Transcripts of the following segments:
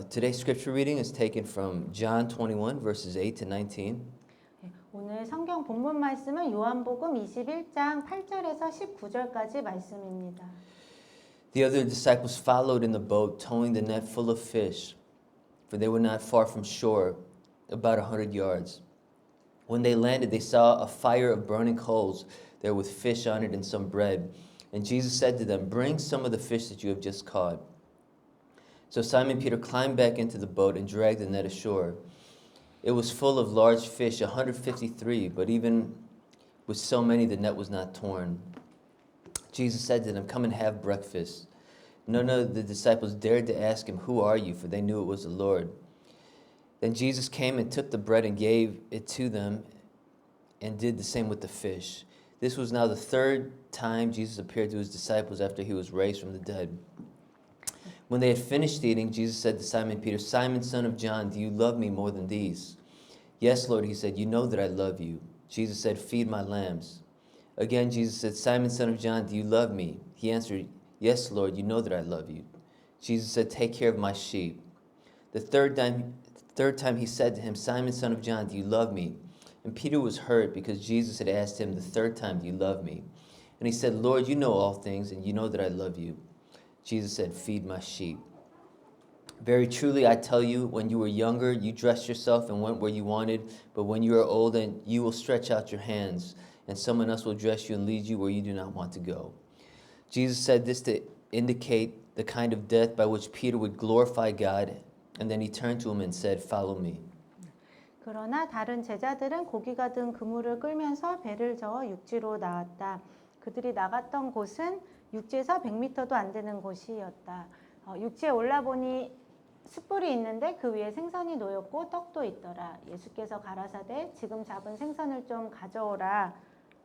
Today's scripture reading is taken from John 21, verses 8 to 19. 오늘 성경 본문 말씀은 요한복음 21장 8절에서 19절까지 말씀입니다. The other disciples followed in the boat, towing the net full of fish, for they were not far from shore, about 100 yards. When they landed, they saw a fire of burning coals there with fish on it and some bread. And Jesus said to them, "Bring some of the fish that you have just caught." So Simon Peter climbed back into the boat and dragged the net ashore. It was full of large fish, 153, but even with so many, the net was not torn. Jesus said to them, "Come and have breakfast." None of the disciples dared to ask him, "Who are you?" For they knew it was the Lord. Then Jesus came and took the bread and gave it to them and did the same with the fish. This was now the third time Jesus appeared to his disciples after he was raised from the dead. When they had finished eating, Jesus said to Simon Peter, "Simon, son of John, do you love me more than these?" "Yes, Lord," he said, "you know that I love you." Jesus said, "Feed my lambs." Again, Jesus said, "Simon, son of John, do you love me?" He answered, "Yes, Lord, you know that I love you." Jesus said, "Take care of my sheep." The third time he said to him, "Simon, son of John, do you love me?" And Peter was hurt because Jesus had asked him the third time, "Do you love me?" And he said, "Lord, you know all things, and you know that I love you." Jesus said, "Feed my sheep. Very truly, I tell you, when you were younger, you dressed yourself and went where you wanted, but when you are old, and you will stretch out your hands, and someone else will dress you and lead you where you do not want to go." Jesus said this to indicate the kind of death by which Peter would glorify God, and then he turned to him and said, "Follow me." 그러나 다른 제자들은 고기가 든 그물을 끌면서 배를 저어 육지로 나왔다. 그들이 나갔던 곳은 육지에서 100m도 안 되는 곳이었다. 육지에 올라보니 숯불이 있는데 그 위에 생선이 놓였고 떡도 있더라. 예수께서 가라사대 지금 잡은 생선을 좀 가져오라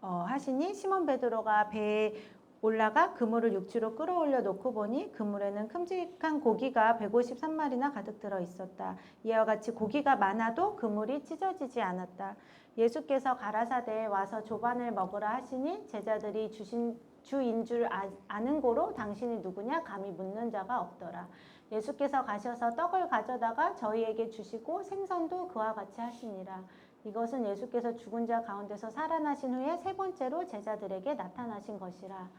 하시니 시몬 베드로가 배에 올라가 그물을 육지로 끌어올려 놓고 보니 그물에는 큼직한 고기가 153마리나 가득 들어 있었다. 이와 같이 고기가 많아도 그물이 찢어지지 않았다. 예수께서 가라사대에 와서 조반을 먹으라 하시니 제자들이 주인 줄 아는 고로 당신이 누구냐 감히 묻는 자가 없더라. 예수께서 가셔서 떡을 가져다가 저희에게 주시고 생선도 그와 같이 하시니라. 이것은 예수께서 죽은 자 가운데서 살아나신 후에 세 번째로 제자들에게 나타나신 것이라.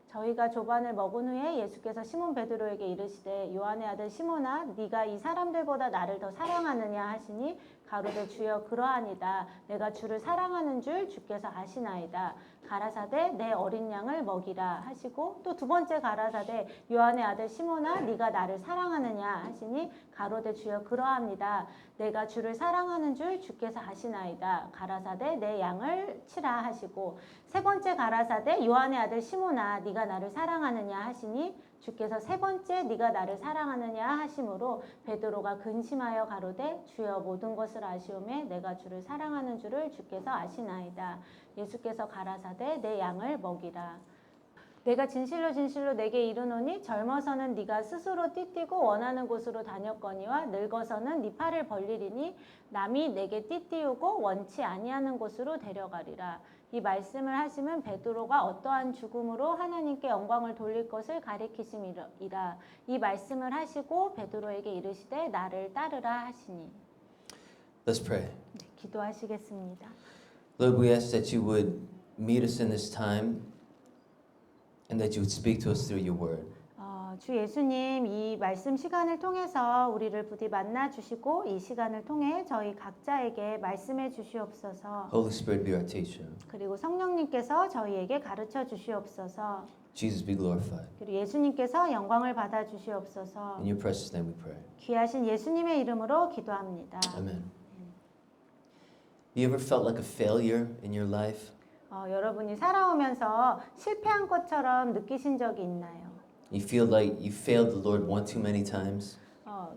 저희가 조반을 먹은 후에 예수께서 시몬 베드로에게 이르시되 요한의 아들 시몬아 네가 이 사람들보다 나를 더 사랑하느냐 하시니 가로되 주여 그러하니다. 내가 주를 사랑하는 줄 주께서 아시나이다. 가라사대 내 어린 양을 먹이라 하시고 또 두 번째 가라사대 요한의 아들 시몬아 네가 나를 사랑하느냐 하시니 가로되 주여 그러합니다. 내가 주를 사랑하는 줄 주께서 아시나이다. 가라사대 내 양을 치라 하시고 세 번째 가라사대 요한의 아들 시몬아 네가 나를 사랑하느냐 하시니 주께서 세 번째 네가 나를 사랑하느냐 하심으로 베드로가 근심하여 가로되 주여 모든 것을 아시오매 내가 주를 사랑하는 줄을 주께서 아시나이다. 예수께서 가라사대 내 양을 먹이라. 내가 진실로 진실로 내게 이르노니 젊어서는 네가 스스로 띠띠고 원하는 곳으로 다녔거니와 늙어서는 네 팔을 벌리리니 남이 내게 띠띠우고 원치 아니하는 곳으로 데려가리라. 이 말씀을 하시면 베드로가 어떠한 죽음으로 하나님께 영광을 돌릴 것을 가리키심이라. 이 말씀을 하시고 베드로에게 이르시되 나를 따르라 하시니. Let's pray. 네, 기도하시겠습니다. Lord, we ask that you would meet us in this time and that you would speak to us through your word. 주 예수님 이 말씀 시간을 통해서 우리를 부디 만나 주시고 이 시간을 통해 저희 각자에게 말씀해 주시옵소서. Holy Spirit, be our teacher. 그리고 성령님께서 저희에게 가르쳐 주시옵소서. Jesus, be glorified. 그리고 예수님께서 영광을 받아 주시옵소서. In your precious name we pray. 귀하신 예수님의 이름으로 기도합니다. Amen. You ever felt like a failure in your life? 여러분이 살아오면서 실패한 것처럼 느끼신 적이 있나요? You feel like you failed the Lord one too many times?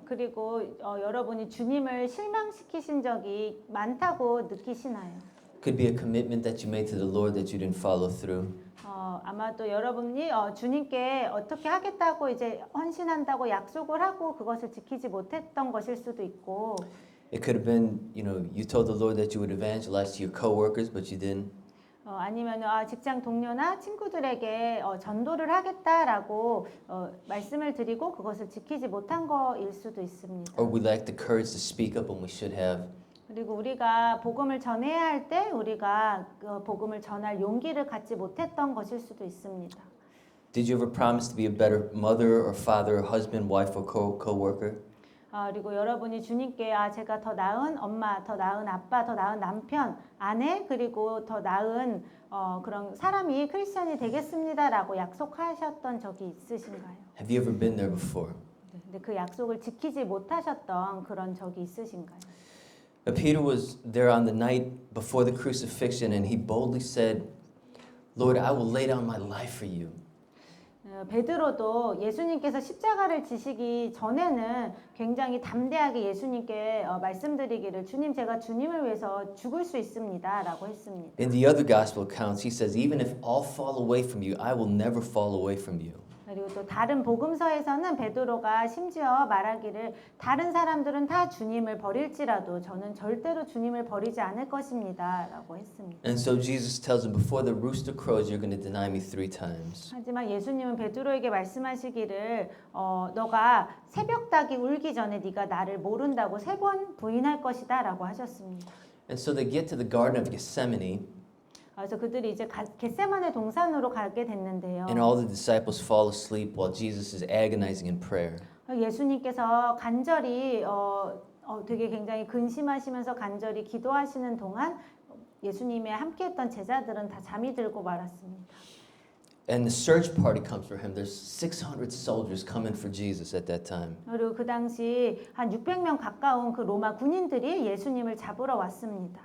그리고 여러분이 주님을 실망시키신 적이 많다고 느끼시나요? Could be a commitment that you made to the Lord that you didn't follow through. 아마도 여러분이 주님께 어떻게 하겠다고 이제 헌신한다고 약속을 하고 그것을 지키지 못했던 것일 수도 있고. It could have been, you told the Lord that you would evangelize to your coworkers, but you didn't. 아니면 직장 동료나 친구들에게 전도를 하겠다라고 말씀을 드리고 그것을 지키지 못한 거일 수도 있습니다. Or we lack the courage to speak up when we should have. 그리고 우리가 복음을 전해야 할 때 우리가 복음을 전할 용기를 갖지 못했던 것일 수도 있습니다. Did you ever promise to be a better mother or father, husband, wife, or co-worker? 그리고 여러분이 주님께 제가 더 나은 엄마, 더 나은 아빠, 더 나은 남편, 아내, 그리고 더 나은 그런 사람이 크리스천이 되겠습니다라고 약속하셨던 적이 있으신가요? Have you ever been there before? 네, 근데 그 약속을 지키지 못하셨던 그런 적이 있으신가요? Peter was there on the night before the crucifixion and he boldly said, Lord, I will lay down my life for you. 베드로도 예수님께서 십자가를 지시기 전에는 굉장히 담대하게 예수님께 말씀드리기를 주님 제가 주님을 위해서 죽을 수 있습니다라고 했습니다. In the other gospel accounts, he says, even if all fall away from you, I will never fall away from you. 그리고 또 다른 복음서에서는 베드로가 심지어 말하기를 다른 사람들은 다 주님을 버릴지라도 저는 절대로 주님을 버리지 않을 것입니다라고 했습니다. And so Jesus tells him, before the rooster crows, you're going to deny me 3 times. 하지만 예수님은 베드로에게 말씀하시기를 너가 새벽닭이 울기 전에 네가 나를 모른다고 3번 부인할 것이다라고 하셨습니다. And so they get to the Garden of Gethsemane, 그래서 그들이 이제 겟세마네 동산으로 가게 됐는데요. and all the disciples fall asleep while Jesus is agonizing in prayer. 예수님께서 간절히 되게 굉장히 근심하시면서 간절히 기도하시는 동안 예수님의 함께했던 제자들은 다 잠이 들고 말았습니다. And the search party comes for him. There's 600 soldiers coming for Jesus at that time. 그리고 그 당시 한 600명 가까운 그 로마 군인들이 예수님을 잡으러 왔습니다.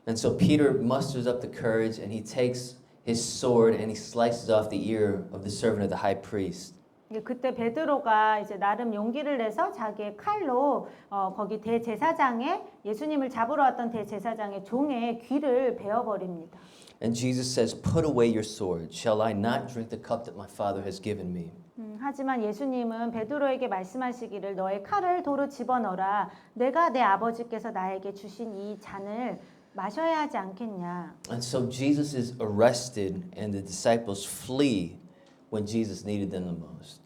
And so Peter musters up the courage and he takes his sword and he slices off the ear of the servant of the high priest. 그때 베드로가 이제 나름 용기를 내서 자기의 칼로 거기 대제사장의 예수님을 잡으러 왔던 대제사장의 종의 귀를 베어버립니다. And Jesus says, "Put away your sword. Shall I not drink the cup that my Father has given me?" 하지만 예수님은 베드로에게 말씀하시기를 너의 칼을 도로 집어넣어라. 내가 내 아버지께서 나에게 주신 이 잔을 마셔야 하지 않겠냐. And so Jesus is arrested and the disciples flee when Jesus needed them the most.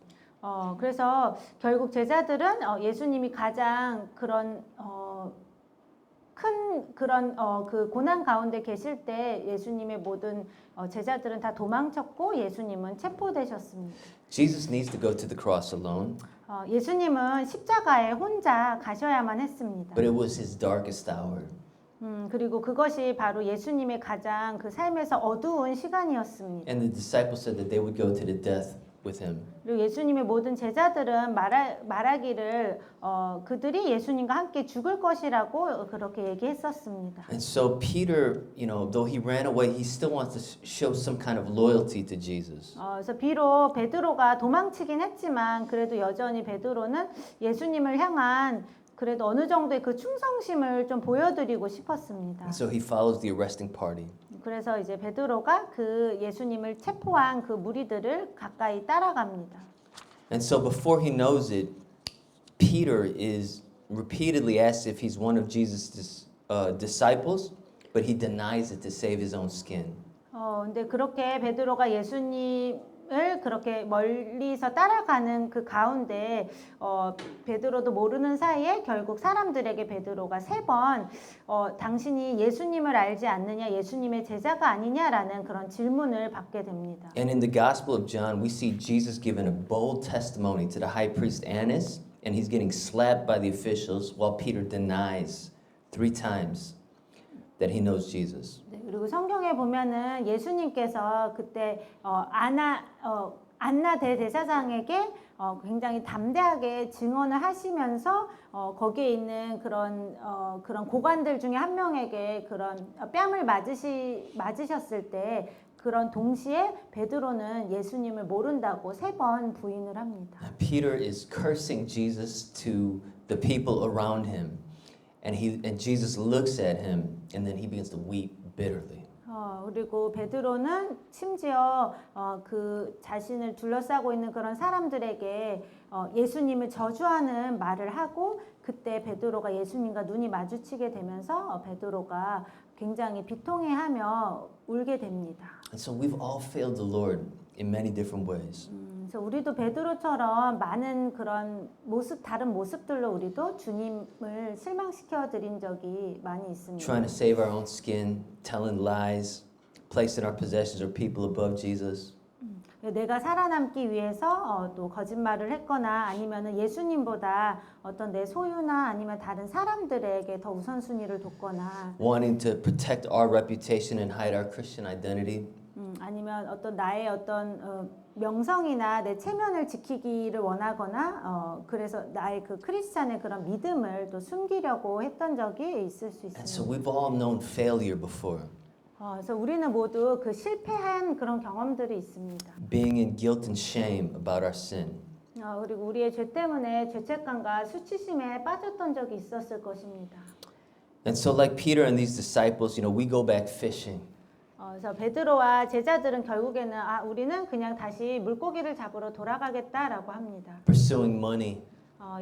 그래서 결국 제자들은 예수님이 가장 그런 큰 그런 그 고난 가운데 계실 때 예수님의 모든 제자들은 다 도망쳤고 예수님은 체포되셨습니다. Jesus needs to go to the cross alone, 예수님은 십자가에 혼자 가셔야만 했습니다. but it was his darkest hour. 그리고 그것이 바로 예수님의 가장 그 삶에서 어두운 시간이었습니다. And the disciples said that they would go to the death with him. 그리고 예수님의 모든 제자들은 말하기를 그들이 예수님과 함께 죽을 것이라고 그렇게 얘기했었습니다. And so Peter, though he ran away, he still wants to show some kind of loyalty to Jesus. 그래서 비록 베드로가 도망치긴 했지만 그래도 여전히 베드로는 예수님을 향한 그래도 어느 정도의 그 충성심을 좀 보여드리고 싶었습니다. And so he follows the arresting party. 그래서 이제 베드로가 그 예수님을 체포한 그 무리들을 가까이 따라갑니다. And so before he knows it, Peter is repeatedly asked if he's one of Jesus' disciples, but he denies it to save his own skin. 근데 그렇게 베드로가 예수님을 그렇게 멀리서 따라가는 그 가운데 베드로도 모르는 사이에 결국 사람들에게 베드로가 3번 당신이 예수님을 알지 않느냐, 예수님의 제자가 아니냐라는 그런 질문을 받게 됩니다. And in the Gospel of John, we see Jesus giving a bold testimony to the high priest Annas, and he's getting slapped by the officials while Peter denies 3 times that he knows Jesus. 네, 그리고 성경에 보면은 예수님께서 그때 안나 대제사장에게 굉장히 담대하게 증언을 하시면서 거기에 있는 그런 고관들 중에 한 명에게 그런 뺨을 맞으셨을 때 그런 동시에 베드로는 예수님을 모른다고 3번 부인을 합니다. Peter is cursing Jesus to the people around him. And Jesus looks at him and then he begins to weep bitterly. 그리고 베드로는 심지어 그 자신을 둘러싸고 있는 그런 사람들에게 예수님을 저주하는 말을 하고 그때 베드로가 예수님과 눈이 마주치게 되면서 베드로가 굉장히 비통해하며 울게 됩니다. And so we've all failed the Lord in many different ways. 그래서 우리도 베드로처럼 많은 그런 다른 모습들로 우리도 주님을 실망시켜 드린 적이 많이 있습니다. Trying to save our own skin, telling lies, placing our possessions or people above Jesus. 내가 살아남기 위해서 또 거짓말을 했거나 아니면은 예수님보다 어떤 내 소유나 아니면 다른 사람들에게 더 우선순위를 뒀거나 Wanting to protect our reputation and hide our Christian identity. 아니면 어떤 나의 어떤 명성이나 내 체면을 지키기를 원하거나 그래서 나의 그 크리스찬의 그런 믿음을 또 숨기려고 했던 적이 있을 수 And so 있습니다. we've all known failure before. 그래서 우리는 모두 그 실패한 그런 경험들이 있습니다. Being in guilt and shame about our sin. 그리고 우리의 죄 때문에 죄책감과 수치심에 빠졌던 적이 있었을 것입니다. And so like Peter and these disciples, we go back fishing. 그래서 베드로와 제자들은 결국에는 우리는 그냥 다시 물고기를 잡으러 돌아가겠다라고 합니다. Pursuing money.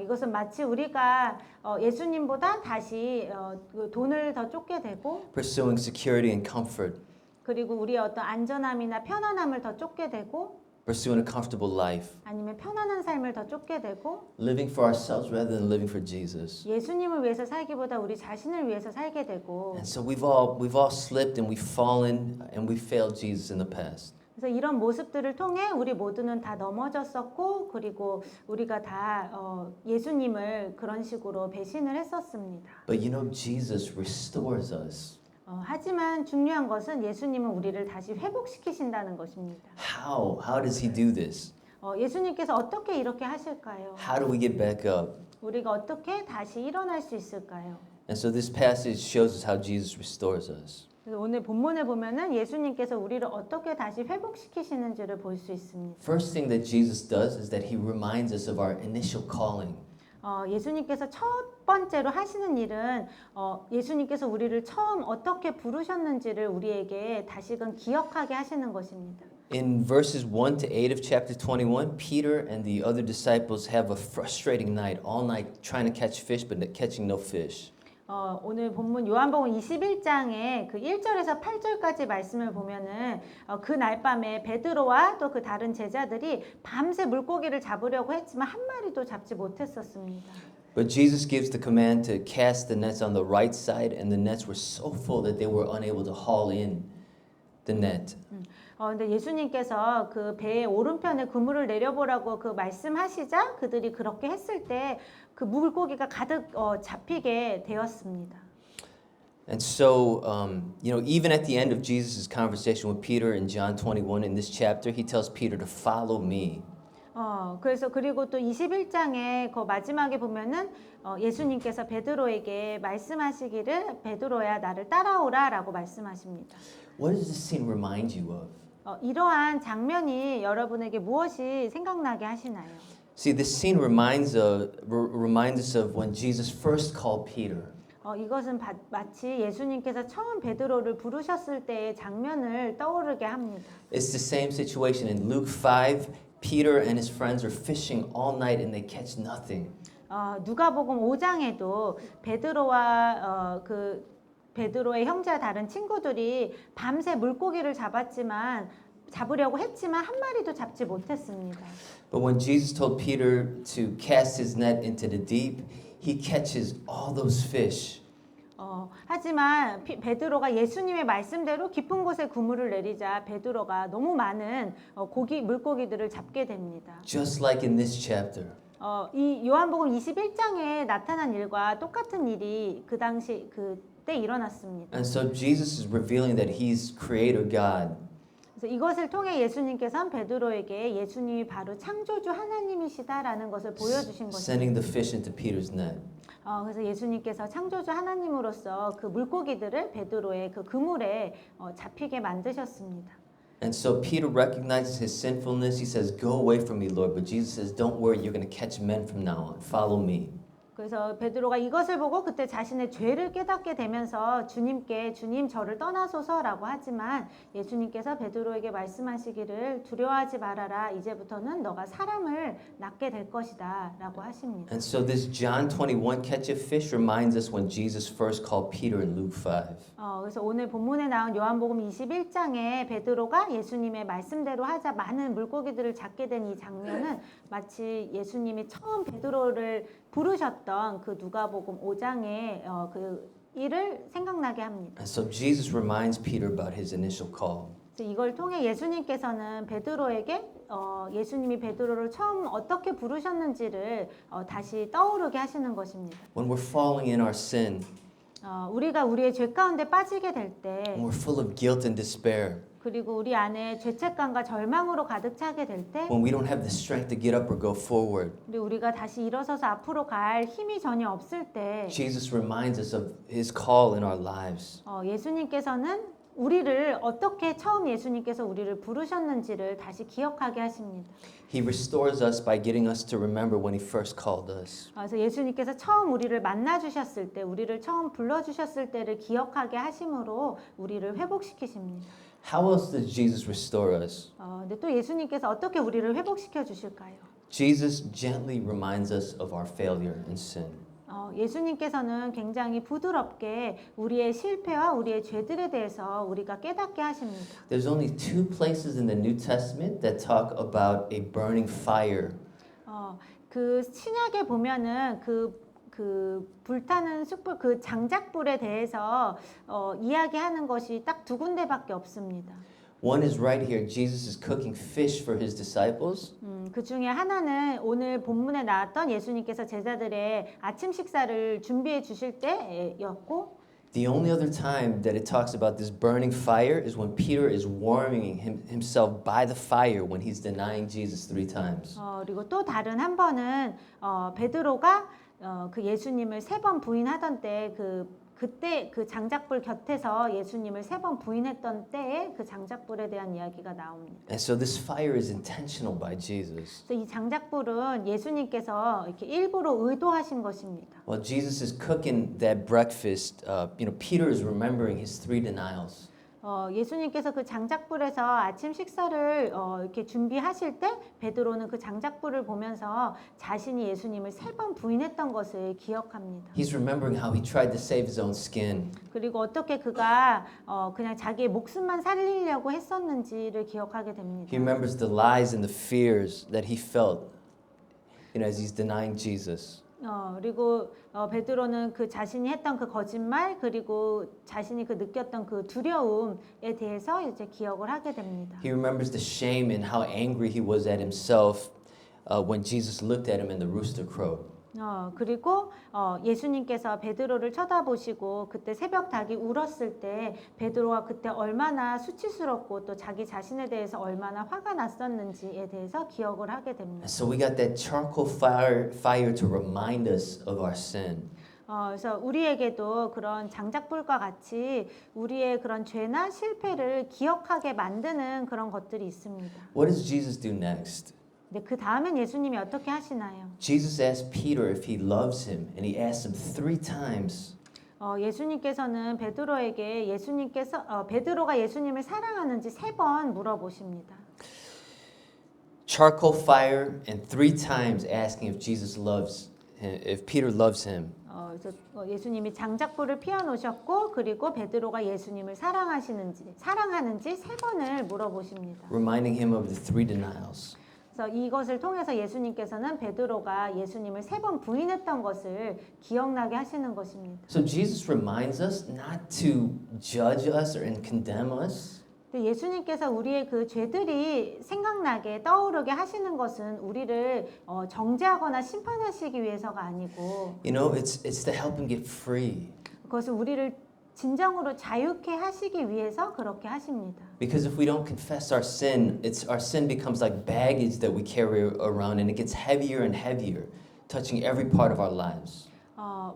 이것은 마치 우리가 예수님보다 다시 그 돈을 더 쫓게 되고 Pursuing security and comfort. 그리고 우리의 어떤 안전함이나 편안함을 더 쫓게 되고 Pursuing a comfortable life. 아니면 편안한 삶을 더 쫓게 되고 Living for ourselves rather than living for Jesus. 예수님을 위해서 살기보다 우리 자신을 위해서 살게 되고 And so we've all slipped and we've fallen and we failed Jesus in the past. 그래서 이런 모습들을 통해 우리 모두는 다 넘어졌었고 그리고 우리가 다 예수님을 그런 식으로 배신을 했었습니다. But Jesus restores us. 하지만 중요한 것은 예수님은 우리를 다시 회복시키신다는 것입니다. How? How does he do this? 예수님께서 어떻게 이렇게 하실까요? How do we get back up? 우리가 어떻게 다시 일어날 수 있을까요? And so this passage shows us how Jesus restores us. 그래서 오늘 본문을 보면은 예수님께서 우리를 어떻게 다시 회복시키시는지를 볼 수 있습니다. First thing that Jesus does is that he reminds us of our initial calling. 예수님께서 첫 번째로 하시는 일은 예수님께서 우리를 처음 어떻게 부르셨는지를 우리에게 다시금 기억하게 하시는 것입니다. In verses 1 to 8 of chapter 21, Peter and the other disciples have a frustrating night, all night trying to catch fish but catching no fish. 오늘 본문 요한복음 21장의 그 1절에서 8절까지 말씀을 보면은 그 날 밤에 베드로와 또 그 다른 제자들이 밤새 물고기를 잡으려고 했지만 한 마리도 잡지 못했었습니다. But Jesus gives the command to cast the nets on the right side, and the nets were so full that they were unable to haul in the net. 근데 예수님께서 그 배의 오른편에 그물을 내려보라고 그 말씀하시자 그들이 그렇게 했을 때 그 물고기가 가득 잡히게 되었습니다. And so, even at the end of Jesus' conversation with Peter in John 21 in this chapter, he tells Peter to follow me. 그래서 그리고 또 21장의 그 마지막에 보면은 예수님께서 베드로에게 말씀하시기를 베드로야 나를 따라오라라고 말씀하십니다. What does this scene remind you of? 이러한 장면이 여러분에게 무엇이 생각나게 하시나요? See, this scene reminds us of when Jesus first called Peter. 이것은 마치 예수님께서 처음 베드로를 부르셨을 때의 장면을 떠오르게 합니다. It's the same situation in Luke 5. Peter and his friends are fishing all night and they catch nothing. 누가복음 5장에도 베드로와 베드로의 형제와 다른 친구들이 밤새 물고기를 잡으려고 했지만 한 마리도 잡지 못했습니다. But when Jesus told Peter to cast his net into the deep, he catches all those fish. 하지만 베드로가 예수님의 말씀대로 깊은 곳에 그물을 내리자 베드로가 너무 많은 물고기들을 잡게 됩니다. Just like in this chapter. 이 요한복음 21장에 나타난 일과 똑같은 일이 그때 일어났습니다. And so Jesus is revealing that he's creator God. 그래서 이것을 통해 예수님께서는 베드로에게 예수님이 바로 창조주 하나님이시다라는 것을 보여주신 Sending 것입니다. the fish into Peter's net. 그래서 예수님께서 창조주 하나님으로서 그 물고기들을 베드로의 그 그물에 잡히게 만드셨습니다. And so Peter recognizes his sinfulness. He says, "Go away from me, Lord." But Jesus says, "Don't worry, you're going to catch men from now on. Follow me." 그래서 베드로가 이것을 보고 그때 자신의 죄를 깨닫게 되면서 주님께 주님 저를 떠나소서라고 하지만 예수님께서 베드로에게 말씀하시기를 두려워하지 말아라. 이제부터는 너가 사람을 낳게 될 것이다 라고 하십니다. And so this John 21 catch of fish reminds us when Jesus first called Peter in Luke 5. 그래서 오늘 본문에 나온 요한복음 21장에 베드로가 예수님의 말씀대로 하자 많은 물고기들을 잡게 된 이 장면은 마치 예수님이 처음 베드로를 부르셨던 그 누가복음 5장의 그 일을 생각나게 합니다. And so Jesus reminds Peter about his initial call. 그래서 이걸 통해 예수님께서는 베드로에게 예수님이 베드로를 처음 어떻게 부르셨는지를 다시 떠오르게 하시는 것입니다. When we're falling in our sin, 우리가 우리의 죄 가운데 빠지게 될 때, when we're full of guilt and despair, 그리고 우리 안에 죄책감과 절망으로 가득 차게 될 때, when we don't have the strength to get up or go forward, 그리고 우리가 다시 일어서서 앞으로 갈 힘이 전혀 없을 때, Jesus reminds us of his call in our lives. 예수님께서는 우리를 어떻게 처음 예수님께서 우리를 부르셨는지를 다시 기억하게 하십니다. He restores us by getting us to remember when he first called us. 그래서 예수님께서 처음 우리를 만나 주셨을 때, 우리를 처음 불러 주셨을 때를 기억하게 하심으로 우리를 회복시키십니다. How else does Jesus restore us? 근데 또 예수님께서 어떻게 우리를 회복시켜 주실까요? Jesus gently reminds us of our failure and sin. 예수님께서는 굉장히 부드럽게 우리의 실패와 우리의 죄들에 대해서 우리가 깨닫게 하십니다. There's only two places in the New Testament that talk about a burning fire. 그 신약에 보면은 그 불타는 숯불, 그 장작불에 대해서 이야기하는 것이 딱 두 군데밖에 없습니다. One is right here. Jesus is cooking fish for his disciples. 그 중에 하나는 오늘 본문에 나왔던 예수님께서 제자들의 아침 식사를 준비해 주실 때였고, The only other time that it talks about this burning fire is when Peter is warming himself by the fire when he's denying Jesus 3 times. 그리고 또 다른 한 번은 베드로가 그 예수님을 3번 부인하던 때 그때 그 장작불 곁에서 예수님을 3번 부인했던 때에 그 장작불에 대한 이야기가 나옵니다. And so this fire is intentional by Jesus. 그래서 이 장작불은 예수님께서 이렇게 일부러 의도하신 것입니다. While Jesus is cooking that breakfast, Peter is remembering his 3 denials. 예수님께서 그 장작불에서 아침 식사를 이렇게 준비하실 때 베드로는 그 장작불을 보면서 자신이 예수님을 3번 부인했던 것을 기억합니다. He's remembering how he tried to save his own skin. 그리고 어떻게 그가 그냥 자기의 목숨만 살리려고 했었는지를 기억하게 됩니다. He remembers the lies and the fears that he felt, as he's denying Jesus. 그리고 베드로는 그 자신이 했던 그 거짓말 그리고 자신이 그 느꼈던 그 두려움에 대해서 이제 기억을 하게 됩니다. He remembers the shame and how angry he was at himself when Jesus looked at him and the rooster crowed. 그리고 예수님께서 베드로를 쳐다보시고 그때 새벽 닭이 울었을 때 베드로가 그때 얼마나 수치스럽고 또 자기 자신에 대해서 얼마나 화가 났었는지에 대해서 기억을 하게 됩니다. And so we got that charcoal fire to remind us of our sin. 그래서 우리에게도 그런 장작불과 같이 우리의 그런 죄나 실패를 기억하게 만드는 그런 것들이 있습니다. What does Jesus do next? 근데 그 다음엔 예수님이 어떻게 하시나요? Jesus asked Peter if he loves him, and he asked him 3 times. 예수님께서는 베드로에게 베드로가 예수님을 사랑하는지 3번 물어보십니다. Charcoal fire and 3 times asking if Jesus loves him, if Peter loves him. 그래서 예수님이 장작불을 피워놓으셨고 그리고 베드로가 예수님을 사랑하는지 3번을 물어보십니다. Reminding him of the 3 denials. 그래서 이것을 통해서 예수님께서는 베드로가 예수님을 3번 부인했던 것을 기억나게 하시는 것입니다. So Jesus reminds us not to judge us or condemn us. 근데 예수님께서 우리의 그 죄들이 생각나게 떠오르게 하시는 것은 우리를 정죄하거나 심판하시기 위해서가 아니고, It's to help him get free. 그것은 우리를 진정으로 자유케 하시기 위해서 그렇게 하십니다. Because if we don't confess our sin becomes like baggage that we carry around, and it gets heavier and heavier, touching every part of our lives.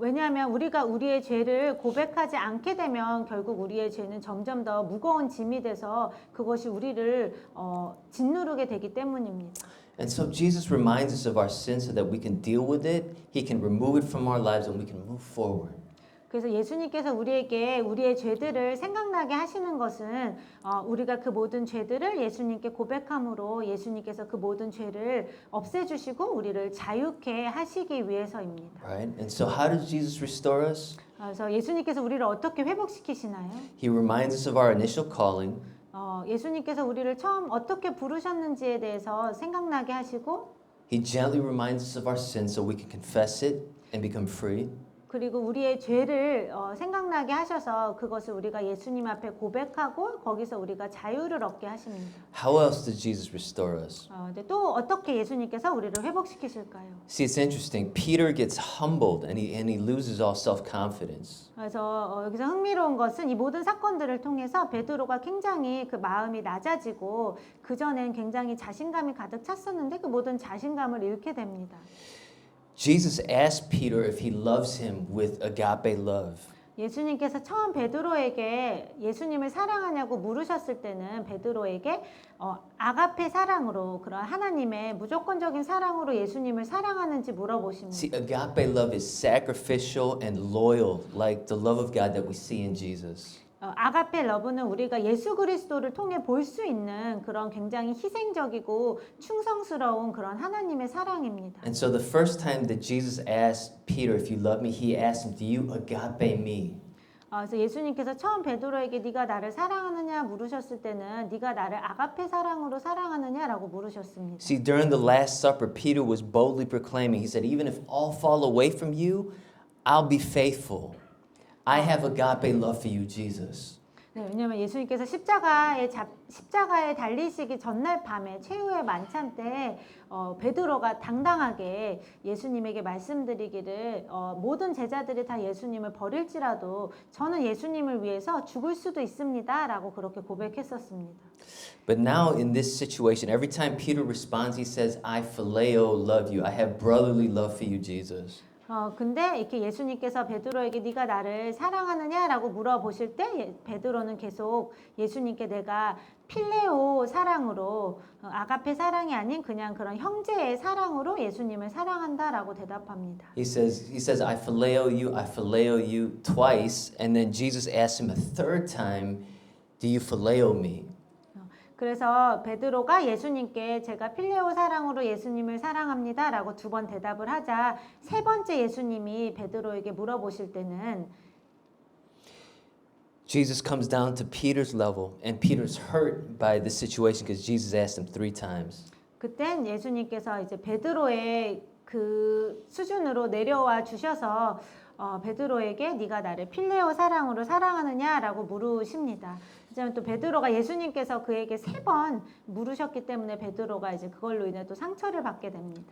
왜냐하면 우리가 우리의 죄를 고백하지 않게 되면 결국 우리의 죄는 점점 더 무거운 짐이 돼서 그것이 우리를 짓누르게 되기 때문입니다. And so Jesus reminds us of our sin so that we can deal with it, He can remove it from our lives, and we can move forward. 그래서 예수님께서 우리에게 우리의 죄들을 생각나게 하시는 것은 우리가 그 모든 죄들을 예수님께 고백함으로 예수님께서 그 모든 죄를 없애주시고 우리를 자유케 하시기 위해서입니다. Right? And so how does Jesus restore us? 그래서 예수님께서 우리를 어떻게 회복시키시나요? He reminds us of our initial calling. 예수님께서 우리를 처음 어떻게 부르셨는지에 대해서 생각나게 하시고 He gently reminds us of our sin so we can confess it and become free. 그리고 우리의 죄를 생각나게 하셔서 그것을 우리가 예수님 앞에 고백하고 거기서 우리가 자유를 얻게 하십니다. How else does Jesus restore us? 근데 또 어떻게 예수님께서 우리를 회복시키실까요? See, it's interesting. Peter gets humbled and he loses all self-confidence. 그래서 여기서 흥미로운 것은 이 모든 사건들을 통해서 베드로가 굉장히 그 마음이 낮아지고 그 전엔 굉장히 자신감이 가득 찼었는데 그 모든 자신감을 잃게 됩니다. Jesus asked Peter if he loves him with agape love. 예수님께서 처음 베드로에게 예수님을 사랑하냐고 물으셨을 때는 베드로에게 아가페 사랑으로 그런 하나님의 무조건적인 사랑으로 예수님을 사랑하는지 물어보십니다. See, agape love is sacrificial and loyal, like the love of God that we see in Jesus. 아가페 러브는 우리가 예수 그리스도를 통해 볼 수 있는 그런 굉장히 희생적이고 충성스러운 그런 하나님의 사랑입니다. And so the first time that Jesus asked Peter, if you love me, he asked him, do you agape me? 그래서 예수님께서 처음 베드로에게 네가 나를 사랑하느냐 물으셨을 때는 네가 나를 아가페 사랑으로 사랑하느냐라고 물으셨습니다. See, during the Last Supper, Peter was boldly proclaiming, he said, even if all fall away from you, I'll be faithful. I have agape love for you, Jesus. 네, 왜냐하면 예수님께서 십자가에 달리시기 전날 밤에 최후의 만찬 때 베드로가 당당하게 예수님에게 말씀드리기를 모든 제자들이 다 예수님을 버릴지라도 저는 예수님을 위해서 죽을 수도 있습니다라고 그렇게 고백했었습니다. But now in this situation, every time Peter responds, he says, I phileo love you. I have brotherly love for you, Jesus. 근데 이렇게 예수님께서 베드로에게 네가 나를 사랑하느냐라고 물어보실 때 베드로는 계속 예수님께 내가 필레오 사랑으로 아가페 사랑이 아닌 그냥 그런 형제의 사랑으로 예수님을 사랑한다라고 대답합니다. He says, I phileo you twice. And then Jesus asks him a third time, do you phileo me? 그래서 베드로가 예수님께 제가 필레오 사랑으로 예수님을 사랑합니다라고 두 번 대답을 하자 세 번째 예수님이 베드로에게 물어보실 때는 Jesus comes down to Peter's level, and Peter's hurt by the situation because Jesus asked him 3 times. 그땐 예수님께서 이제 베드로의 그 수준으로 내려와 주셔서 베드로에게 네가 나를 필레오 사랑으로 사랑하느냐라고 물으십니다. 하지만 또 베드로가 예수님께서 그에게 3번 물으셨기 때문에 베드로가 이제 그걸로 인해 또 상처를 받게 됩니다.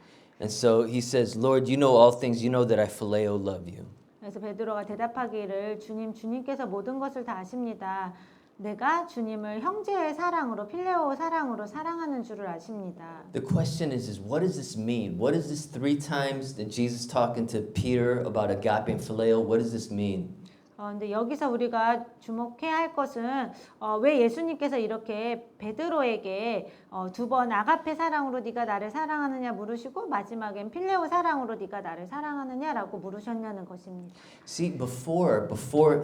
And so he says, Lord, you know all things. You know that I phileo love you. 그래서 베드로가 대답하기를 주님께서 모든 것을 다 아십니다. 내가 주님을 형제의 사랑으로 필레오 사랑으로 사랑하는 줄을 아십니다. The question is what does this mean? What is this 3 times that Jesus talking to Peter about agape and phileo? What does this mean? 근데 여기서 우리가 주목해야 할 것은 왜 예수님께서 이렇게 베드로에게 2번 아가페 사랑으로 네가 나를 사랑하느냐 물으시고 마지막엔 필레오 사랑으로 네가 나를 사랑하느냐라고 물으셨냐는 것입니다. See, before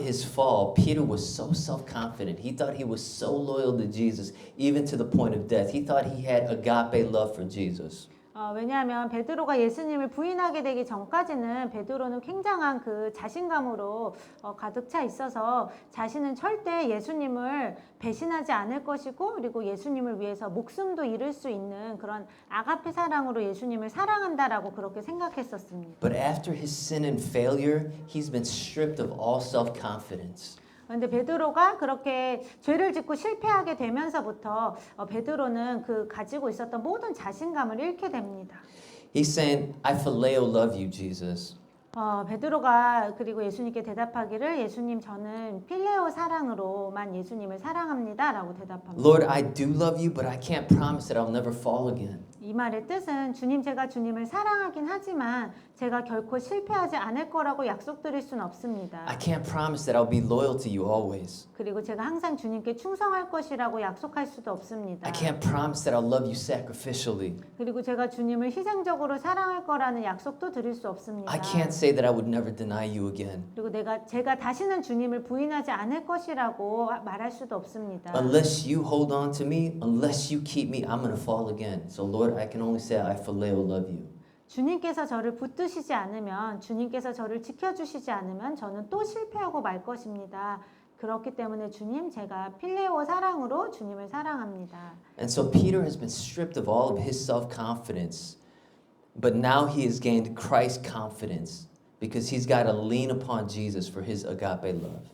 his fall, Peter was so self-confident. He thought he was so loyal to Jesus, even to the point of death. He thought he had agape love for Jesus. 왜냐하면 베드로가 예수님을 부인하게 되기 전까지는 베드로는 굉장한 그 자신감으로 가득 차 있어서 자신은 절대 예수님을 배신하지 않을 것이고 그리고 예수님을 위해서 목숨도 잃을 수 있는 그런 아가페 사랑으로 예수님을 사랑한다라고 그렇게 생각했었습니다. But after his sin and failure, he's been stripped of all self-confidence. 그런데 베드로가 그렇게 죄를 짓고 실패하게 되면서부터 베드로는 그 가지고 있었던 모든 자신감을 잃게 됩니다. He's saying, I phileo love you, Jesus. 베드로가 그리고 예수님께 대답하기를 예수님 저는 필레오 사랑으로만 예수님을 사랑합니다라고 대답합니다. Lord, I do love you, but I can't promise that I'll never fall again. 이 말의 뜻은 제가 주님을 사랑하긴 하지만 제가 결코 실패하지 않을 거라고 약속드릴 수는 없습니다. I can't promise that I'll be loyal to you always. 그리고 제가 항상 주님께 충성할 것이라고 약속할 수도 없습니다. I can't promise that I'll love you sacrificially. 그리고 제가 주님을 희생적으로 사랑할 거라는 약속도 드릴 수 없습니다. I can't say that I would never deny you again. 그리고 제가 다시는 주님을 부인하지 않을 것이라고 말할 수도 없습니다. Unless you hold on to me, unless you keep me, I'm going to fall again. So Lord, I can only say I phileo love you. 주님께서 저를 붙드시지 않으면, 주님께서 저를 지켜주시지 않으면 저는 또 실패하고 말 것입니다. 그렇기 때문에 주님, 제가 필레오 사랑으로 주님을 사랑합니다. And so Peter has been stripped of all of his self-confidence, but now he has gained Christ's confidence because he's got to lean upon Jesus for his agape love.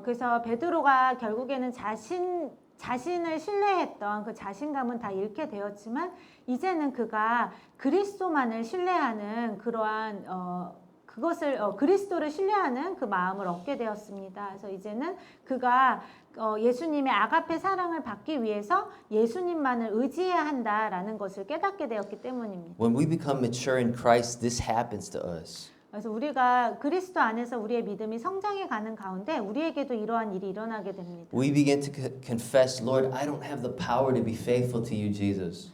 그래서 베드로가 결국에는 자신을 신뢰했던 그 자신감은 다 잃게 되었지만 이제는 그가 그리스도만을 신뢰하는 그러한 그리스도를 신뢰하는 그 마음을 얻게 되었습니다. 그래서 이제는 그가 예수님의 아가페 사랑을 받기 위해서 예수님만을 의지해야 한다라는 것을 깨닫게 되었기 때문입니다. When we become mature in Christ, this happens to us. 그래서 우리가 그리스도 안에서 우리의 믿음이 성장해 가는 가운데 우리에게도 이러한 일이 일어나게 됩니다. We begin to confess, Lord, I don't have the power to be faithful to you, Jesus.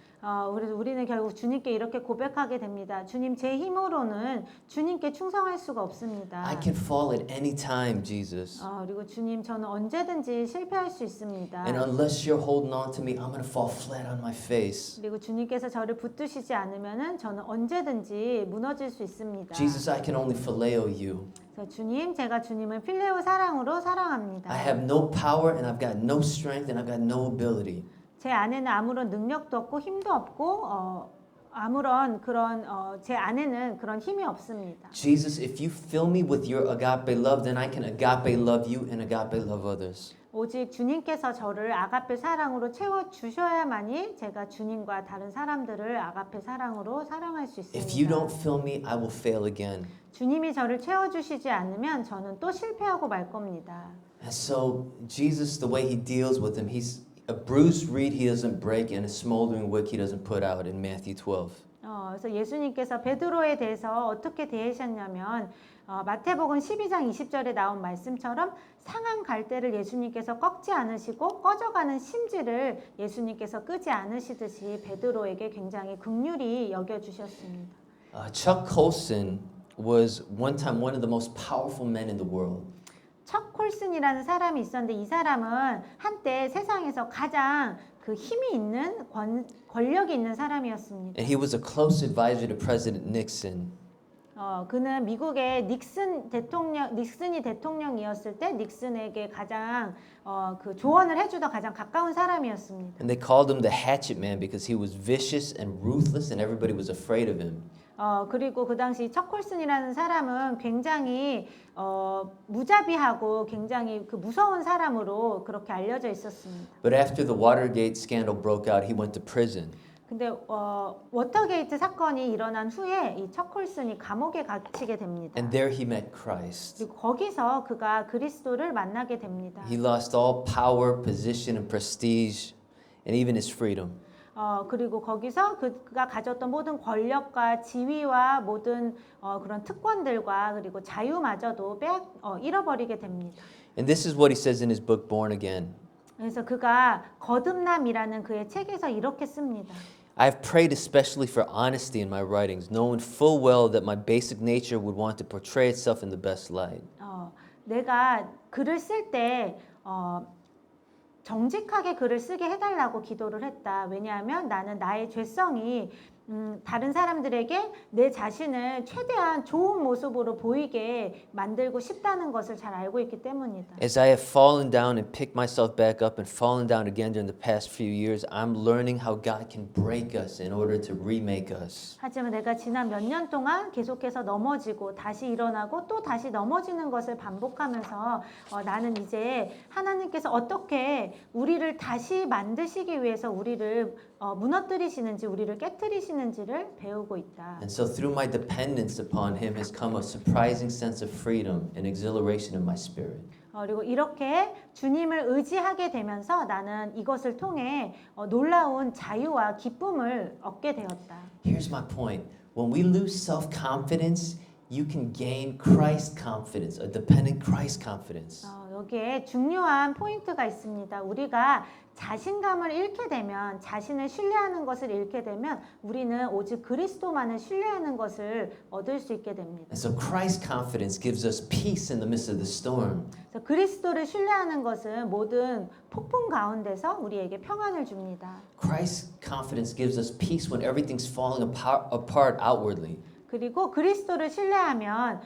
그래서 우리는 결국 주님께 이렇게 고백하게 됩니다. 주님, 제 힘으로는 주님께 충성할 수가 없습니다. I can fall at any time, Jesus. 그리고 주님, 저는 언제든지 실패할 수 있습니다. And unless you're holding on to me, I'm going to fall flat on my face. 그리고 주님께서 저를 붙드시지 않으면은 저는 언제든지 무너질 수 있습니다. Jesus, I can only phileo you. 그래서 주님, 제가 주님을 필레오 사랑으로 사랑합니다. I have no power and I've got no strength and I've got no ability. 제 안에는 아무런 능력도 없고 힘도 없고 아무런 그런 제 안에는 그런 힘이 없습니다. Jesus, if you fill me with your agape love, then I can agape love you and agape love others. 오직 주님께서 저를 아가페 사랑으로 채워 주셔야만이 제가 주님과 다른 사람들을 아가페 사랑으로 사랑할 수 있습니다. If you don't fill me, I will fail again. 주님이 저를 채워 주시지 않으면 저는 또 실패하고 말 겁니다. And so Jesus, the way he deals with him, he's a bruised reed he doesn't break and a smoldering wick he doesn't put out in Matthew 12. 그래서 예수님께서 베드로에 대해서 어떻게 대하셨냐면 마태복음 12장 20절에 나온 말씀처럼 상한 갈대를 예수님께서 꺾지 않으시고 꺼져가는 심지를 예수님께서 끄지 않으시듯이 베드로에게 굉장히 긍휼히 여겨주셨습니다. Chuck Colson was one time one of the most powerful men in the world. 척 콜슨이라는 사람이 있었는데 이 사람은 한때 세상에서 가장 그 힘이 있는 권력이 있는 사람이었습니다. And he was a close advisor to President Nixon. 그는 미국의 닉슨이 대통령이었을 때 닉슨에게 가장 그 조언을 해주던 가장 가까운 사람이었습니다. And they called him the hatchet man because he was vicious and ruthless and everybody was afraid of him. 그리고 그 당시 척 콜슨이라는 사람은 굉장히 무자비하고 굉장히 그 무서운 사람으로 그렇게 알려져 있었습니다. But after the Watergate scandal broke out, he went to prison. 근데 워터게이트 사건이 일어난 후에 이 척 콜슨이 감옥에 갇히게 됩니다. And there he met Christ. 그리고 거기서 그가 그리스도를 만나게 됩니다. He lost all power, position, and prestige, and even his freedom. 그리고 거기서 그가 가졌던 모든 권력과 지위와 모든 그런 특권들과 그리고 자유마저도 잃어버리게 됩니다. And this is what he says in his book, Born Again. 그래서 그가 거듭남이라는 그의 책에서 이렇게 씁니다. I've prayed especially for honesty in my writings, knowing full well that my basic nature would want to portray itself in the best light. 내가 글을 쓸 때 정직하게 글을 쓰게 해달라고 기도를 했다. 왜냐하면 나는 나의 죄성이 다른 사람들에게 내 자신을 최대한 좋은 모습으로 보이게 만들고 싶다는 것을 잘 알고 있기 때문이다. As I have fallen down and picked myself back up and fallen down again during the past few years, I'm learning how God can break us in order to remake us. 하지만 내가 지난 몇 년 동안 계속해서 넘어지고 다시 일어나고 또 다시 넘어지는 것을 반복하면서 나는 이제 하나님께서 어떻게 우리를 다시 만드시기 위해서 우리를 무너뜨리시는지 우리를 깨뜨리시는지를 배우고 있다. And so through my dependence upon him has come a surprising sense of freedom and exhilaration in my spirit. 그리고 이렇게 주님을 의지하게 되면서 나는 이것을 통해 놀라운 자유와 기쁨을 얻게 되었다. Here's my point. When we lose self-confidence, you can gain Christ confidence, a dependent Christ confidence. 여기에 중요한 포인트가 있습니다. 우리가 자신감을 잃게 되면, 자신을 신뢰하는 것을 잃게 되면 우리는 오직 그리스도만을 신뢰하는 것을 얻을 수 있게 됩니다. And so Christ confidence gives us peace in the midst of the storm. 그래서 그리스도를 신뢰하는 것은 모든 폭풍 가운데서 우리에게 평안을 줍니다. Christ confidence gives us peace when everything's falling apart outwardly. 그리고 그리스도를 신뢰하면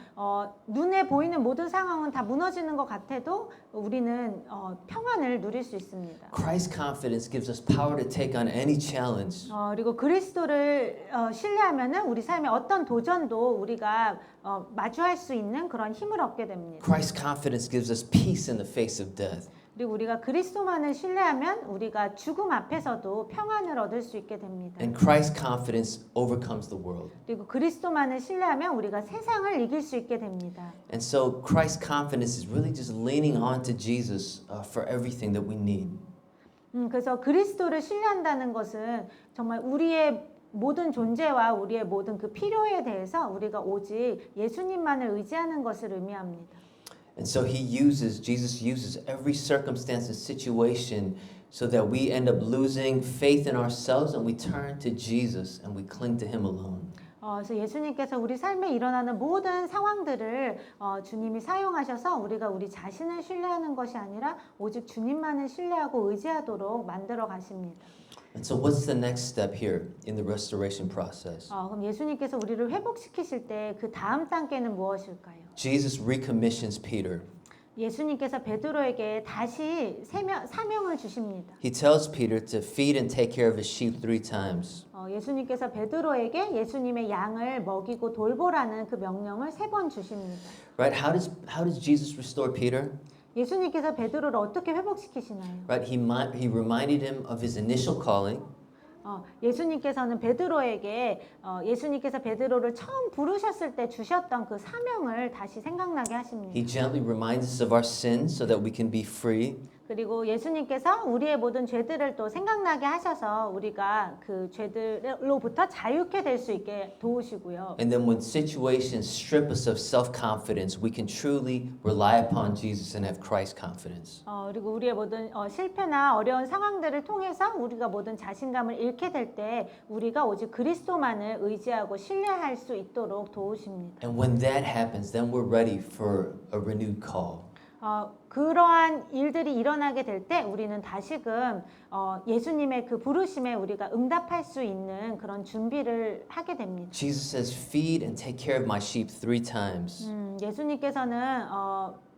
눈에 보이는 모든 상황은 다 무너지는 것 같아도 우리는 평안을 누릴 수 있습니다. Christ confidence gives us power to take on any challenge. 그리고 그리스도를 신뢰하면은 우리 삶의 어떤 도전도 우리가 마주할 수 있는 그런 힘을 얻게 됩니다. Christ confidence gives us peace in the face of death. 그리고 우리가 그리스도만을 신뢰하면 우리가 죽음 앞에서도 평안을 얻을 수 있게 됩니다. And Christ confidence overcomes the world. 그리고 그리스도만을 신뢰하면 우리가 세상을 이길 수 있게 됩니다. And so Christ confidence is really just leaning on to Jesus for everything that we need. 그래서 그리스도를 신뢰한다는 것은 정말 우리의 모든 존재와 우리의 모든 그 필요에 대해서 우리가 오직 예수님만을 의지하는 것을 의미합니다. And so Jesus uses every circumstance and situation so that we end up losing faith in ourselves and we turn to Jesus and we cling to Him alone. 그래서 예수님께서 우리 삶에 일어나는 모든 상황들을 주님이 사용하셔서 우리가 우리 자신을 신뢰하는 것이 아니라 오직 주님만을 신뢰하고 의지하도록 만들어 가십니다. And so what's the next step here in the restoration process? 그럼 예수님께서 우리를 회복시키실 때 그 다음 단계는 무엇일까요? Jesus recommissions Peter. 예수님께서 베드로에게 다시 사명을 주십니다. He tells Peter to feed and take care of his sheep 3 times. 예수님께서 베드로에게 예수님의 양을 먹이고 돌보라는 그 명령을 3번 주십니다. Right? How does Jesus restore Peter? 예수님께서 베드로를 어떻게 회복시키시나요? Right? He reminded him of his initial calling. 예수님께서는 예수님께서 베드로를 처음 부르셨을 때 주셨던 그 사명을 다시 생각나게 하십니다. He gently reminds us of our sins so that we can be free. 그리고 예수님께서 우리의 모든 죄들을 또 생각나게 하셔서 우리가 그 죄들로부터 자유케 될 수 있게 도우시고요. And then when situations strip us of self-confidence, we can truly rely upon Jesus and have Christ confidence. 그리고 우리의 모든 실패나 어려운 상황들을 통해서 우리가 모든 자신감을 잃게 될 때 우리가 오직 그리스도만을 의지하고 신뢰할 수 있도록 도우십니다. And when that happens, then we're ready for a renewed call. 그러한 일들이 일어나게 될 때 우리는 다시금 예수님의 그 부르심에 우리가 응답할 수 있는 그런 준비를 하게 됩니다. Jesus says, feed and take care of my sheep 3 times. 예수님께서는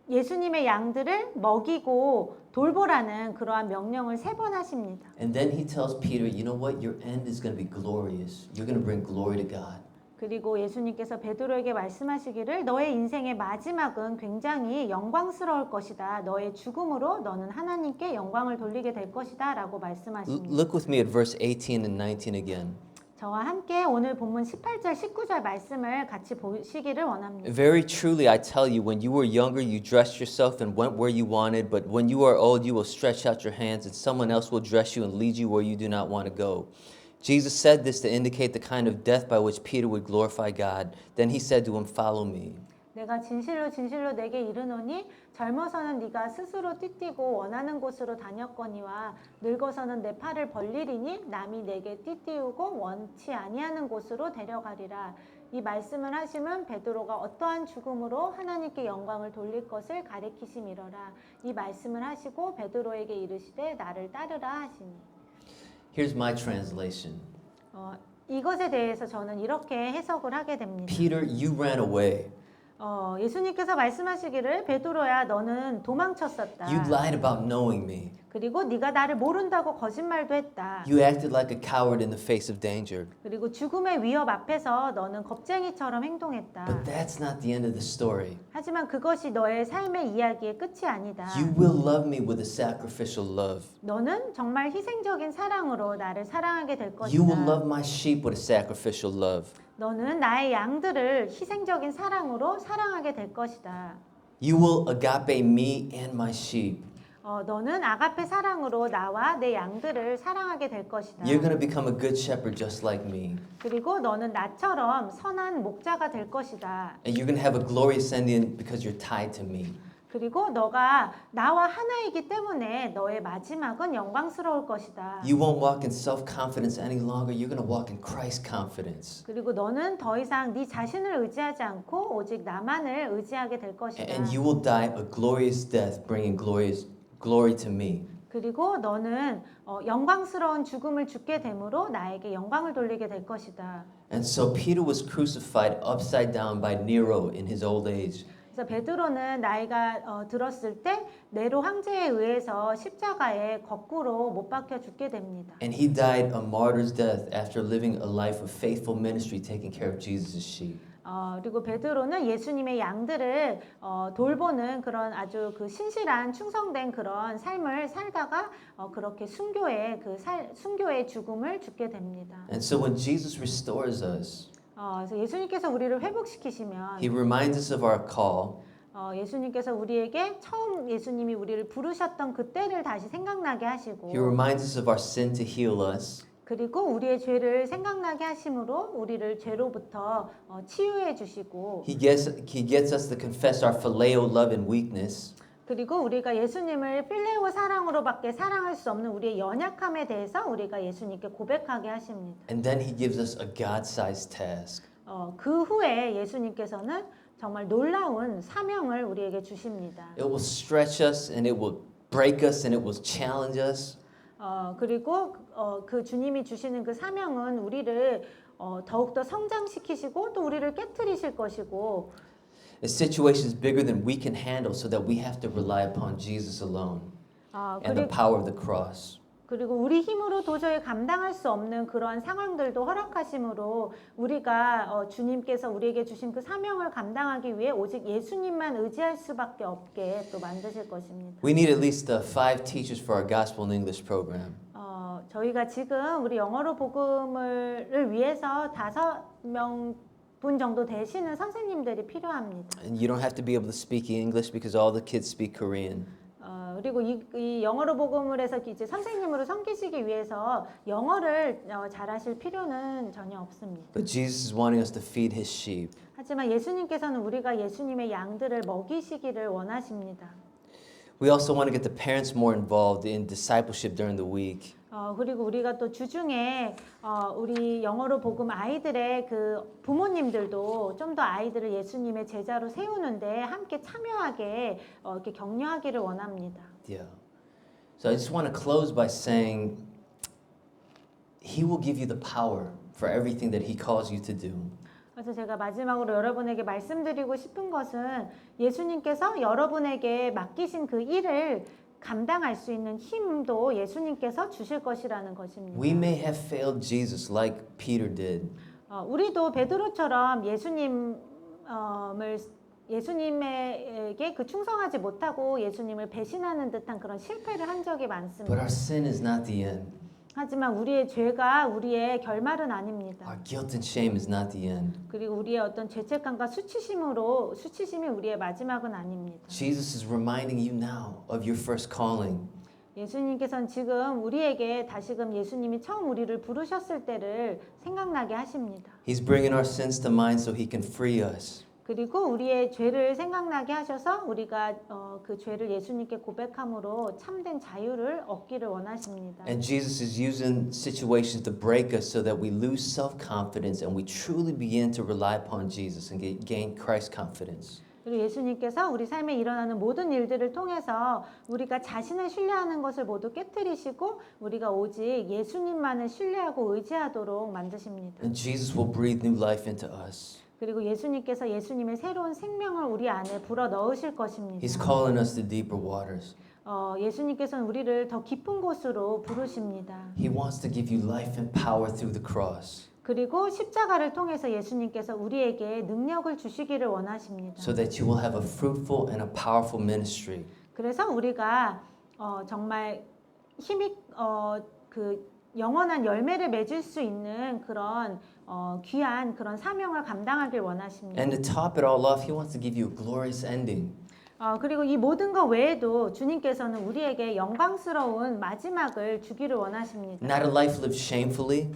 예수님의 양들을 먹이고 돌보라는 그러한 명령을 3번 하십니다. And then he tells Peter, you know what? Your end is going to be glorious. You're going to bring glory to God. 그리고 예수님께서 베드로에게 말씀하시기를 너의 인생의 마지막은 굉장히 영광스러울 것이다. 너의 죽음으로 너는 하나님께 영광을 돌리게 될 것이다 라고 말씀하십니다. Look with me at verse 18 and 19 again. 저와 함께 오늘 본문 18절 19절 말씀을 같이 보시기를 원합니다. Very truly I tell you, when you were younger you dressed yourself and went where you wanted, but when you are old you will stretch out your hands and someone else will dress you and lead you where you do not want to go. Jesus said this to indicate the kind of death by which Peter would glorify God. Then he said to him, "Follow me." 내가 진실로 진실로 내게 이르노니 젊어서는 네가 스스로 띠띠고 원하는 곳으로 다녔거니와 늙어서는 내 팔을 벌리리니 남이 내게 띠띠우고 원치 아니하는 곳으로 데려가리라. 이 말씀을 하심은 베드로가 어떠한 죽음으로 하나님께 영광을 돌릴 것을 가리키심이로라. 이 말씀을 하시고 베드로에게 이르시되 나를 따르라 하시니. Here's my translation. 이것에 대해서 저는 이렇게 해석을 하게 됩니다. Peter, you ran away. 예수님께서 말씀하시기를 베드로야 너는 도망쳤었다. You lied about knowing me. 그리고 네가 나를 모른다고 거짓말도 했다. You acted like a coward in the face of danger. 그리고 죽음의 위협 앞에서 너는 겁쟁이처럼 행동했다. But that's not the end of the story. 하지만 그것이 너의 삶의 이야기의 끝이 아니다. You will love me with a sacrificial love. 너는 정말 희생적인 사랑으로 나를 사랑하게 될 것이다. You will love my sheep with a sacrificial love. 너는 나의 양들을 희생적인 사랑으로 사랑하게 될 것이다. You will agape me and my sheep. 너는 아가페 사랑으로 나와 내 양들을 사랑하게 될 것이다. You're going to become a good shepherd just like me. 그리고 너는 나처럼 선한 목자가 될 것이다. And you're going to have a glorious ending because you're tied to me. 그리고 너가 나와 하나이기 때문에 너의 마지막은 영광스러울 것이다. You won't walk in self-confidence any longer. You're going to walk in Christ confidence. 그리고 너는 더 이상 네 자신을 의지하지 않고 오직 나만을 의지하게 될 것이다. And you will die a glorious death, bringing glory to me. 그리고 너는 영광스러운 죽음을 죽게 되므로 나에게 영광을 돌리게 될 것이다. And so Peter was crucified upside down by Nero in his old age. 그래서 베드로는 나이가 들었을 때 네로 황제에 의해서 십자가에 거꾸로 못 박혀 죽게 됩니다. And he died a martyr's death after living a life of faithful ministry, taking care of Jesus' sheep. 그리고 베드로는 예수님의 양들을 돌보는 그런 아주 그 신실한 충성된 그런 삶을 살다가 그렇게 순교의 죽음을 죽게 됩니다. And so when Jesus restores us, 그래서 예수님께서 우리를 회복시키시면 he reminds us of our call. 예수님께서 우리에게 처음 예수님이 우리를 부르셨던 그때를 다시 생각나게 하시고 He reminds us of our sin to heal us. 그리고 우리의 죄를 생각나게 하심으로 우리를 죄로부터 치유해 주시고 He gets us to confess our phileo love and weakness. 그리고 우리가 예수님을 필레오 사랑으로밖에 사랑할 수 없는 우리의 연약함에 대해서 우리가 예수님께 고백하게 하십니다. And then he gives us a God-sized task. 그 후에 예수님께서는 정말 놀라운 사명을 우리에게 주십니다. It will stretch us and it will break us and it will challenge us. 그리고 그 주님이 주시는 그 사명은 우리를 더욱더 성장시키시고 또 우리를 깨트리실 것이고 The situation is bigger than we can handle so that we have to rely upon Jesus alone and the power of the cross. 그리고 우리 힘으로 도저히 감당할 수 없는 그러한 상황들도 허락하심으로 우리가 주님께서 우리에게 주신 그 사명을 감당하기 위해 오직 예수님만 의지할 수밖에 없게 또 만드실 것입니다. We need at least 5 teachers for our gospel and English program. 저희가 지금 우리 영어로 복음을 위해서 5명 분 정도 되시는 선생님들이 필요합니다. And you don't have to be able to speak English because all the kids speak Korean. 그리고 이 영어로 복음을 해서 이제 선생님으로 섬기시기 위해서 영어를 잘하실 필요는 전혀 없습니다. But Jesus is wanting us to feed his sheep. 하지만 예수님께서는 우리가 예수님의 양들을 먹이시기를 원하십니다. We also want to get the parents more involved in discipleship during the week. 그리고 우리가 또 주중에 우리 영어로 복음 아이들의 그 부모님들도 좀 더 아이들을 예수님의 제자로 세우는데 함께 참여하게 이렇게 격려하기를 원합니다. Yeah. So I just want to close by saying he will give you the power for everything that he calls you to do. 그래서 제가 마지막으로 여러분에게 말씀드리고 싶은 것은 예수님께서 여러분에게 맡기신 그 일을 감당할 수 있는 힘도 예수님께서 주실 것이라는 것입니다. We may have failed Jesus like Peter did. 우리도 베드로처럼 예수님에게 그 충성하지 못하고 예수님을 배신하는 듯한 그런 실패를 한 적이 But 많습니다. our sin is not the end. 하지만 우리의 죄가 우리의 결말은 아닙니다. Our guilt and shame is not the end. 그리고 우리의 어떤 죄책감과 수치심이 우리의 마지막은 아닙니다. Jesus is reminding you now of your first calling. 예수님께서는 지금 우리에게 다시금 예수님이 처음 우리를 부르셨을 때를 생각나게 하십니다. He's bringing our sins to mind so he can free us. 그리고 우리의 죄를 생각나게 하셔서 우리가 그 죄를 예수님께 고백함으로 참된 자유를 얻기를 원하십니다. And Jesus is using situations to break us so that we lose self-confidence and we truly begin to rely upon Jesus and gain Christ's confidence. 그리고 예수님께서 우리 삶에 일어나는 모든 일들을 통해서 우리가 자신을 신뢰하는 것을 모두 깨트리시고 우리가 오직 예수님만을 신뢰하고 의지하도록 만드십니다. And Jesus will breathe new life into us. 그리고 예수님께서 예수님의 새로운 생명을 우리 안에 불어 넣으실 것입니다. He's calling us to deeper waters. 예수님께서는 우리를 더 깊은 곳으로 부르십니다. He wants to give you life and power through the cross. 그리고 십자가를 통해서 예수님께서 우리에게 능력을 주시기를 원하십니다. So that you will have a fruitful and a powerful ministry. 그래서 우리가 정말 힘이 그 영원한 열매를 맺을 수 있는 그런 귀한 그런 사명을 감당하길 원하십니다. And to top it all off, he wants to give you a glorious ending. 그리고 이 모든 것 외에도 주님께서는 우리에게 영광스러운 마지막을 주기를 원하십니다. Not a life lived shamefully,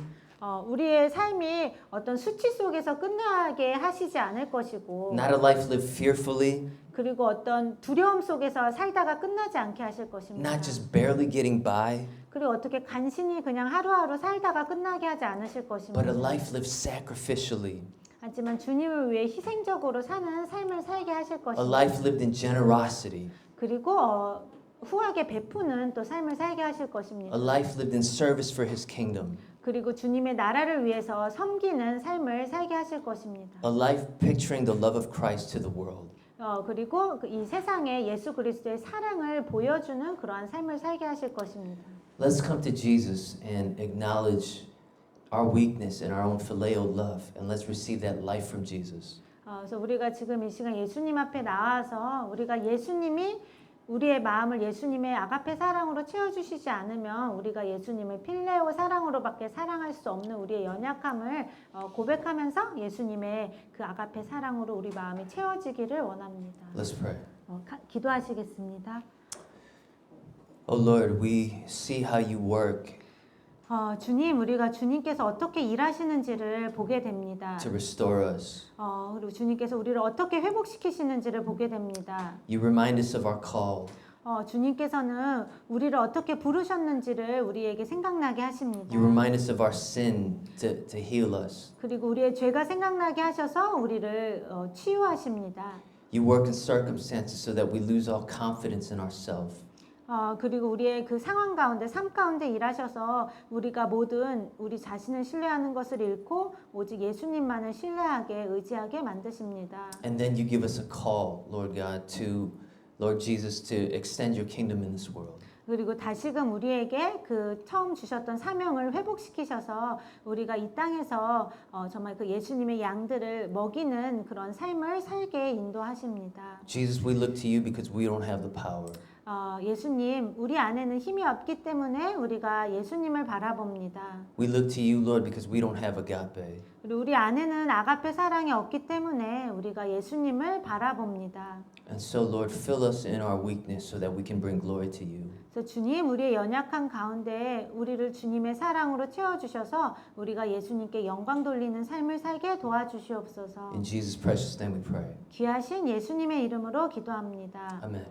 우리의 삶이 어떤 수치 속에서 끝나게 하시지 않을 것이고, not a life lived fearfully, 그리고 어떤 두려움 속에서 살다가 끝나지 않게 하실 것입니다. not just barely getting by, 그리고 어떻게 간신히 그냥 하루하루 살다가 끝나게 하지 않으실 but 것입니다. a life lived sacrificially, 하지만 주님을 위해 희생적으로 사는 삶을 살게 하실 a 것입니다. life lived in generosity, 그리고 후하게 베푸는 또 삶을 살게 하실 a 것입니다. life lived in service for His kingdom, 그리고 주님의 나라를 위해서 섬기는 삶을 살게 하실 것입니다. a life picturing the love of Christ to the world. 그리고 이 세상에 예수 그리스도의 사랑을 보여주는 그러한 삶을 살게 하실 것입니다. Let's come to Jesus and acknowledge our weakness and our own phileo love, and let's receive that life from Jesus. 그래서 우리가 지금 이 시간 예수님 앞에 나와서 우리가 예수님이 우리의 마음을 예수님의 아가페 사랑으로 채워주시지 않으면 우리가 예수님을 필레오 사랑으로밖에 사랑할 수 없는 우리의 연약함을 고백하면서 예수님의 그 아가페 사랑으로 우리 마음이 채워지기를 원합니다. Let's pray. 기도하시겠습니다. Oh Lord, we see how you work 주님, 우리가 주님께서 어떻게 일하시는지를 보게 됩니다. to restore us. 그리고 주님께서 우리를 어떻게 회복시키시는지를 보게 됩니다. You remind us of our call. 주님께서는 우리를 어떻게 부르셨는지를 우리에게 생각나게 하십니다. You remind us of our sin to heal us. 그리고 우리의 죄가 생각나게 하셔서 우리를 치유하십니다. You work in circumstances so that we lose all confidence in ourselves. 그리고 우리의 그 상황 가운데, 삶 가운데 일하셔서 우리가 모든 우리 자신을 신뢰하는 것을 잃고 오직 예수님만을 신뢰하게, 의지하게 만드십니다. And then you give us a call, Lord God, to Lord Jesus, to extend your kingdom in this world. 그리고 다시금 우리에게 그 처음 주셨던 사명을 회복시키셔서 우리가 이 땅에서 정말 그 예수님의 양들을 먹이는 그런 삶을 살게 인도하십니다. Jesus, we look to you because we don't have the power. 예수님, 우리 안에는 힘이 없기 때문에 우리가 예수님을 바라봅니다. We look to you, Lord, because we don't have agape. 그리고 우리 안에는 아가페 사랑이 없기 때문에 우리가 예수님을 바라봅니다. And so, Lord, fill us in our weakness so that we can bring glory to you. 그래서 주님, 우리의 연약한 가운데 우리를 주님의 사랑으로 채워주셔서 우리가 예수님께 영광 돌리는 삶을 살게 도와주시옵소서. In Jesus' precious name we pray. 귀하신 예수님의 이름으로 기도합니다. Amen.